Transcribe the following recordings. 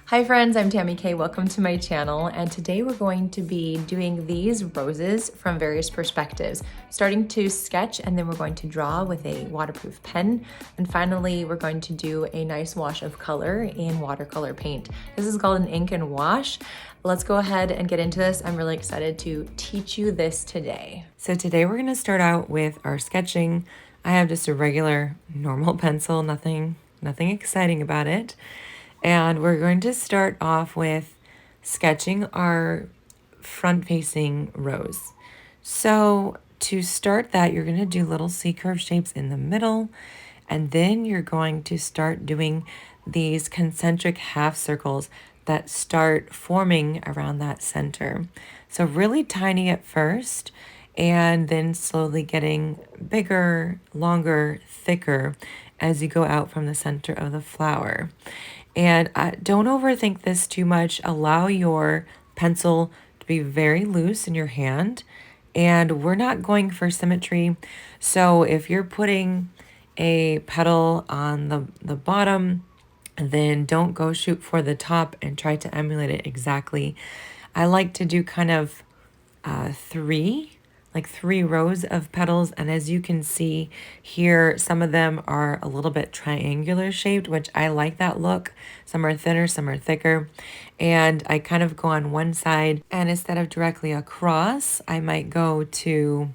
Hi friends, I'm Tammy K. Welcome to my channel, and today we're going to be doing these roses from various perspectives, starting to sketch, and then we're going to draw with a waterproof pen, and finally we're going to do a nice wash of color in watercolor paint. This is called an ink and wash. Let's go ahead and get into this. I'm really excited to teach you this today. So today we're going to start out with our sketching. I have just a regular normal pencil, nothing exciting about it. And we're going to start off with sketching our front-facing rose. So to start that, you're going to do little C-curve shapes in the middle, and then you're going to start doing these concentric half circles that start forming around that center. So really tiny at first, and then slowly getting bigger, longer, thicker as you go out from the center of the flower. And don't overthink this too much. Allow your pencil to be very loose in your hand. And we're not going for symmetry. So if you're putting a petal on the bottom, then don't go shoot for the top and try to emulate it exactly. I like to do kind of three rows of petals, and as you can see here, some of them are a little bit triangular shaped, which I like that look. Some are thinner, some are thicker, and I kind of go on one side, and instead of directly across, I might go to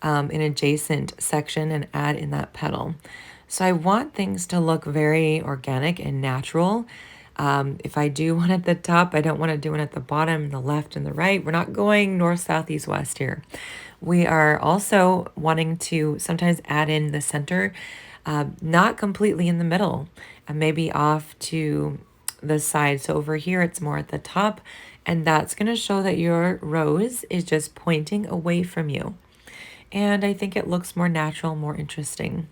an adjacent section and add in that petal. So I want things to look very organic and natural. If I do one at the top, I don't want to do one at the bottom, the left and the right. We're not going north, south, east, west here. We are also wanting to sometimes add in the center, not completely in the middle, and maybe off to the side. So over here, it's more at the top, and that's going to show that your rose is just pointing away from you. And I think it looks more natural, more interesting.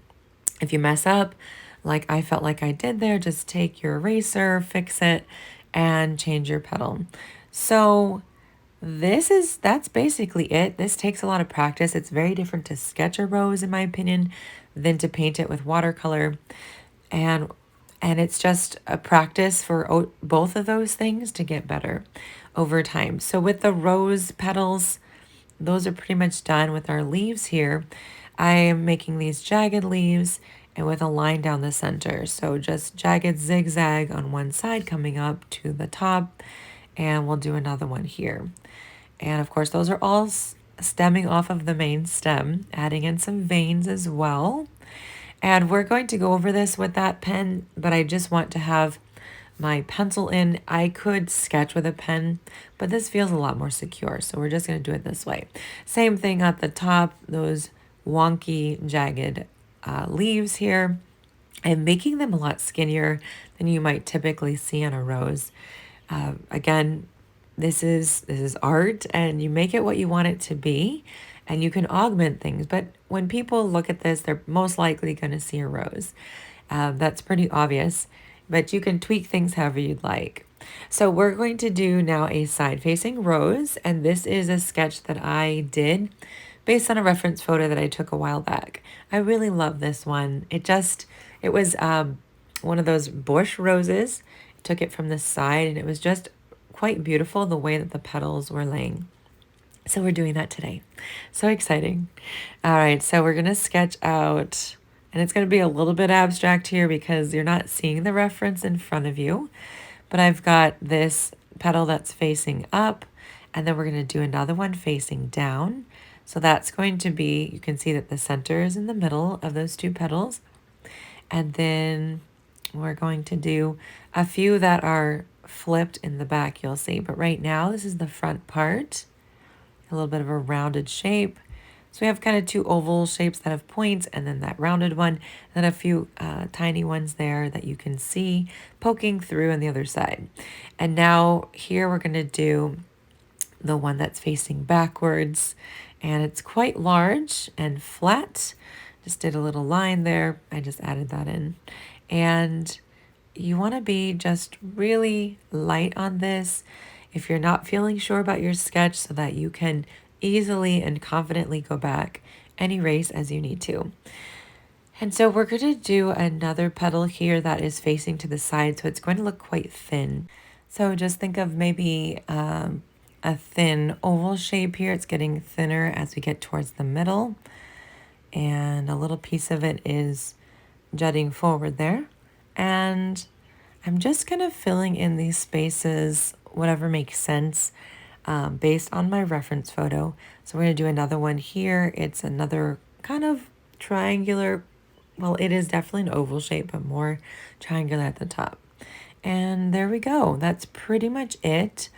If you mess up, like I felt like I did there, just take your eraser, fix it, and change your petal. So that's basically it. This takes a lot of practice. It's very different to sketch a rose, in my opinion, than to paint it with watercolor. And it's just a practice for both of those things to get better over time. So with the rose petals, those are pretty much done. With our leaves here, I am making these jagged leaves and with a line down the center. So just jagged zigzag on one side coming up to the top, and we'll do another one here. And of course, those are all stemming off of the main stem, adding in some veins as well. And we're going to go over this with that pen, but I just want to have my pencil in. I could sketch with a pen, but this feels a lot more secure. So we're just going to do it this way. Same thing at the top, those wonky, jagged leaves here. I'm making them a lot skinnier than you might typically see on a rose. Again, this is art, and you make it what you want it to be, and you can augment things. But when people look at this, they're most likely going to see a rose. That's pretty obvious, but you can tweak things however you'd like. So we're going to do now a side-facing rose, and this is a sketch that I did based on a reference photo that I took a while back. I really love this one. It was one of those bush roses. I took it from the side, and it was just quite beautiful the way that the petals were laying. So we're doing that today. So exciting. All right, so we're going to sketch out, and it's going to be a little bit abstract here because you're not seeing the reference in front of you. But I've got this petal that's facing up, and then we're going to do another one facing down. So that's going to be, you can see that the center is in the middle of those two petals. And then we're going to do a few that are flipped in the back, you'll see. But right now, this is the front part, a little bit of a rounded shape. So we have kind of two oval shapes that have points, and then that rounded one, and then a few tiny ones there that you can see poking through on the other side. And now here we're going to do the one that's facing backwards, and it's quite large and flat. Just did a little line there. I just added that in. And you want to be just really light on this if you're not feeling sure about your sketch, so that you can easily and confidently go back and erase as you need to. And so we're going to do another petal here that is facing to the side, so it's going to look quite thin. So just think of maybe a thin oval shape here. It's getting thinner as we get towards the middle. And a little piece of it is jutting forward there. And I'm just kind of filling in these spaces, whatever makes sense, based on my reference photo. So we're going to do another one here. It's another kind of triangular, well, it is definitely an oval shape, but more triangular at the top. And there we go. That's pretty much it.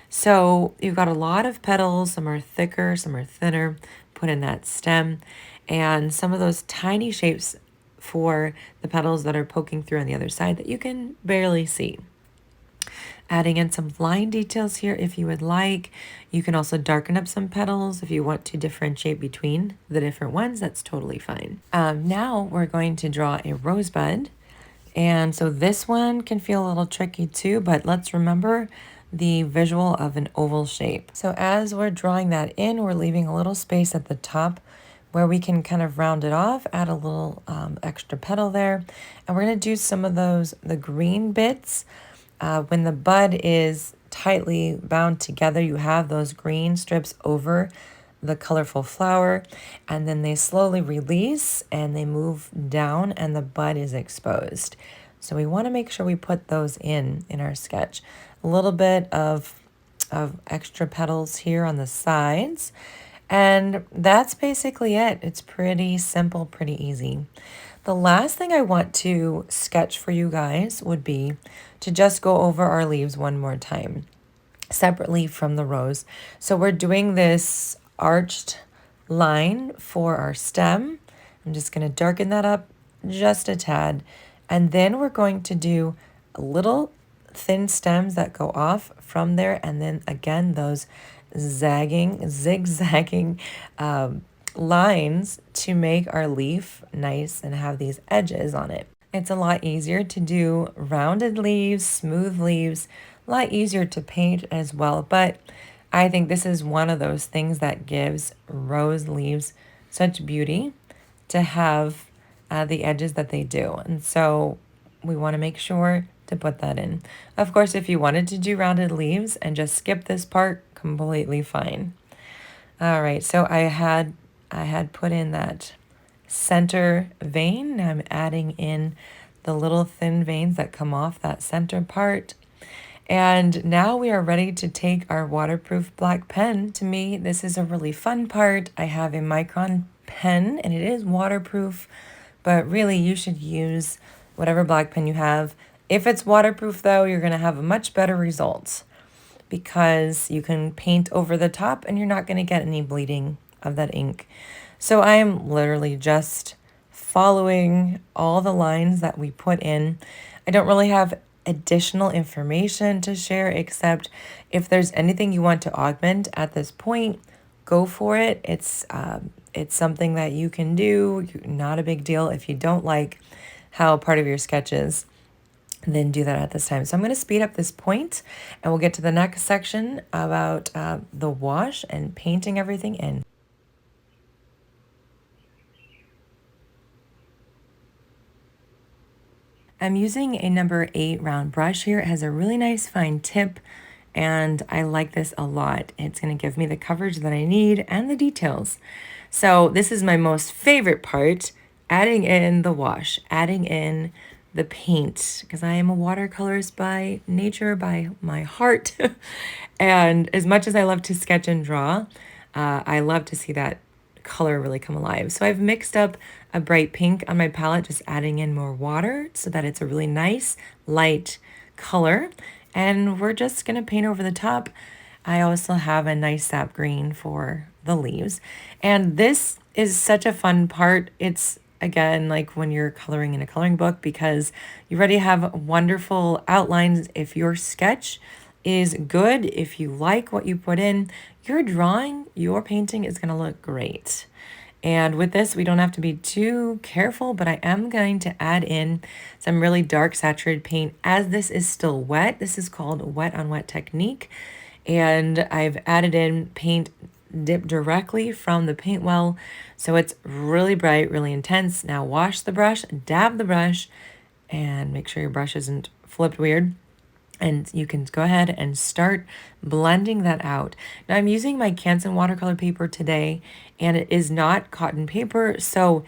So you've got a lot of petals. Some are thicker, some are thinner. Put in that stem. And some of those tiny shapes for the petals that are poking through on the other side that you can barely see. Adding in some line details here if you would like. You can also darken up some petals if you want to differentiate between the different ones. That's totally fine. Now we're going to draw a rosebud. And so this one can feel a little tricky too, but let's remember the visual of an oval shape. So as we're drawing that in, we're leaving a little space at the top where we can kind of round it off, add a little extra petal there. And we're going to do some of those, the green bits. When the bud is tightly bound together, you have those green strips over the colorful flower, and then they slowly release and they move down and the bud is exposed. So we want to make sure we put those in our sketch. A little bit of extra petals here on the sides. And that's basically it. It's pretty simple, pretty easy. The last thing I want to sketch for you guys would be to just go over our leaves one more time, separately from the rose. So we're doing this arched line for our stem. I'm just going to darken that up just a tad. And then we're going to do little thin stems that go off from there. And then again, those zigzagging lines to make our leaf nice and have these edges on it. It's a lot easier to do rounded leaves, smooth leaves, a lot easier to paint as well. But I think this is one of those things that gives rose leaves such beauty to have the edges that they do. And so we want to make sure to put that in. Of course, if you wanted to do rounded leaves and just skip this part, completely fine. All right, so I had put in that center vein. Now I'm adding in the little thin veins that come off that center part. And now we are ready to take our waterproof black pen. To me, this is a really fun part. I have a micron pen and it is waterproof, but really you should use whatever black pen you have. If it's waterproof though, you're gonna have a much better result because you can paint over the top and you're not gonna get any bleeding of that ink. So I am literally just following all the lines that we put in. I don't really have additional information to share except if there's anything you want to augment at this point, go for it. It's something that you can do. Not a big deal. If you don't like how part of your sketch is, then do that at this time. So I'm going to speed up this point and we'll get to the next section about the wash and painting everything in. I'm using a number 8 round brush here. It has a really nice fine tip and I like this a lot. It's going to give me the coverage that I need and the details. So this is my most favorite part, adding in the wash, adding in the paint, because I am a watercolorist by nature, by my heart. And as much as I love to sketch and draw, I love to see that color really come alive. So I've mixed up a bright pink on my palette, just adding in more water so that it's a really nice light color. And we're just gonna paint over the top. I also have a nice sap green for the leaves. And this is such a fun part. It's again, like when you're coloring in a coloring book, because you already have wonderful outlines. If your sketch is good, if you like what you put in, your drawing, your painting is going to look great. And with this, we don't have to be too careful, but I am going to add in some really dark saturated paint as this is still wet. This is called wet on wet technique. And I've added in paint dipped directly from the paint well. So it's really bright, really intense. Now wash the brush, dab the brush, and make sure your brush isn't flipped weird. And you can go ahead and start blending that out. Now I'm using my Canson watercolor paper today, and it is not cotton paper, so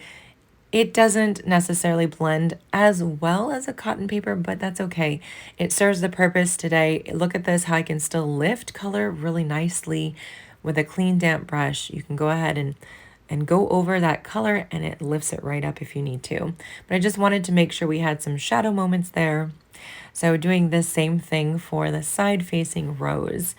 it doesn't necessarily blend as well as a cotton paper, but that's okay. It serves the purpose today. Look at this, how I can still lift color really nicely with a clean damp brush. You can go ahead and go over that color, and it lifts it right up if you need to. But I just wanted to make sure we had some shadow moments there. So doing the same thing for the side facing rose.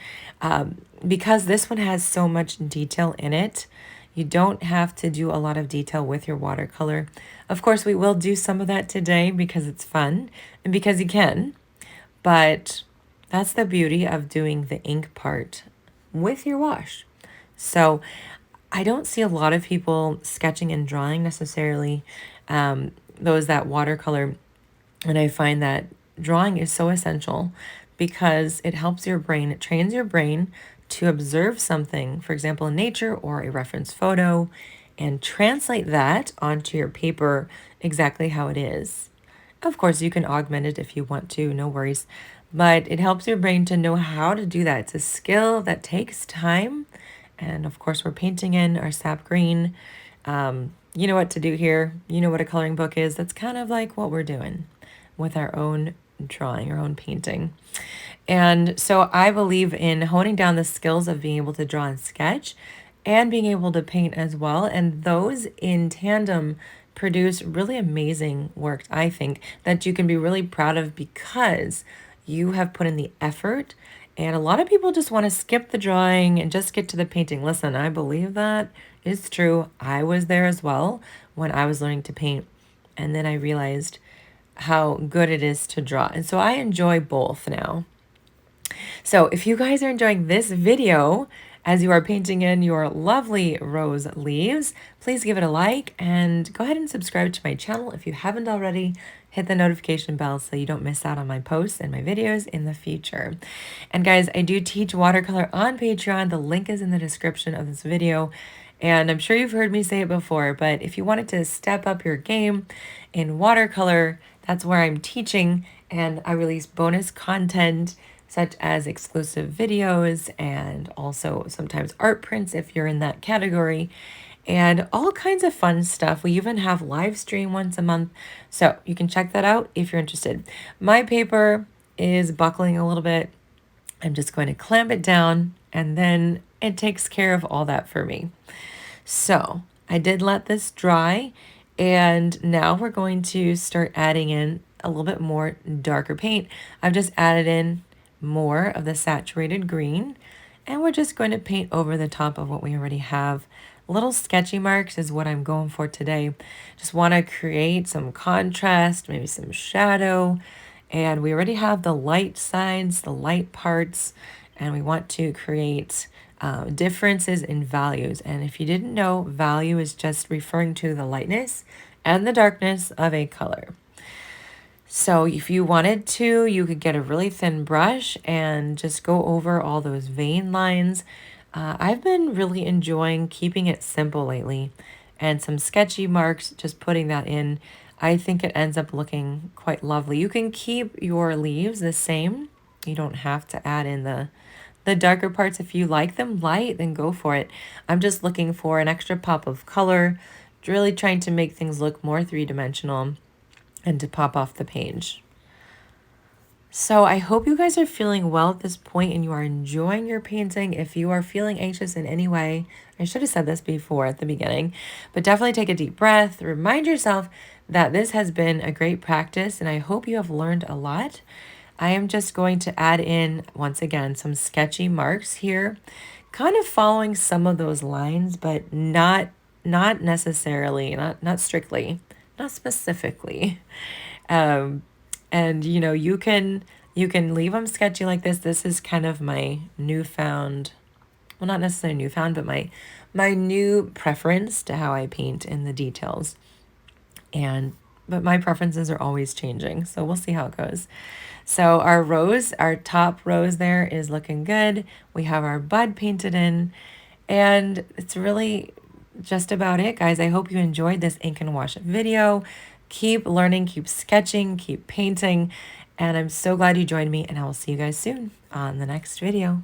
Because this one has so much detail in it, you don't have to do a lot of detail with your watercolor. Of course, we will do some of that today because it's fun and because you can, but that's the beauty of doing the ink part with your wash. So I don't see a lot of people sketching and drawing necessarily, those that watercolor. And I find that drawing is so essential because it helps your brain, it trains your brain to observe something, for example, in nature or a reference photo, and translate that onto your paper exactly how it is. Of course, you can augment it if you want to, no worries. But it helps your brain to know how to do that. It's a skill that takes time. And of course, we're painting in our sap green. You know what to do here. You know what a coloring book is. That's kind of like what we're doing with our own drawing, our own painting. And so I believe in honing down the skills of being able to draw and sketch and being able to paint as well. And those in tandem produce really amazing work, I think, that you can be really proud of because you have put in the effort. And a lot of people just want to skip the drawing and just get to the painting. Listen, I believe that is true. I was there as well when I was learning to paint. And then I realized how good it is to draw. And so I enjoy both now. So if you guys are enjoying this video as you are painting in your lovely rose leaves, please give it a like and go ahead and subscribe to my channel if you haven't already. Hit the notification bell so you don't miss out on my posts and my videos in the future. And guys, I do teach watercolor on Patreon. The link is in the description of this video. And I'm sure you've heard me say it before, but if you wanted to step up your game in watercolor, that's where I'm teaching, and I release bonus content such as exclusive videos and also sometimes art prints if you're in that category, and all kinds of fun stuff. We even have live stream once a month, so you can check that out if you're interested. My paper is buckling a little bit. I'm just going to clamp it down, and then it takes care of all that for me. So I did let this dry, and now we're going to start adding in a little bit more darker paint. I've just added in more of the saturated green, and we're just going to paint over the top of what we already have. Little sketchy marks is what I'm going for today. Just want to create some contrast, maybe some shadow, and we already have the light sides, the light parts, and we want to create differences in values. And if you didn't know, value is just referring to the lightness and the darkness of a color. So if you wanted to, you could get a really thin brush and just go over all those vein lines. I've been really enjoying keeping it simple lately, and some sketchy marks, just putting that in. I think it ends up looking quite lovely. You can keep your leaves the same. You don't have to add in the darker parts. If you like them light, then go for it. I'm just looking for an extra pop of color, really trying to make things look more three-dimensional and to pop off the page. So I hope you guys are feeling well at this point and you are enjoying your painting. If you are feeling anxious in any way, I should have said this before at the beginning, but definitely take a deep breath. Remind yourself that this has been a great practice, and I hope you have learned a lot. I am just going to add in, once again, some sketchy marks here, kind of following some of those lines, but not necessarily, not strictly, not specifically. And you can leave them sketchy like this. This is kind of my newfound, well, not necessarily newfound, but my new preference to how I paint in the details. But my preferences are always changing, so we'll see how it goes. So our rose, our top rose there is looking good. We have our bud painted in, and it's really just about it, guys. I hope you enjoyed this ink and wash video. Keep learning, keep sketching, keep painting, And I'm so glad you joined me, and I will see you guys soon on the next video.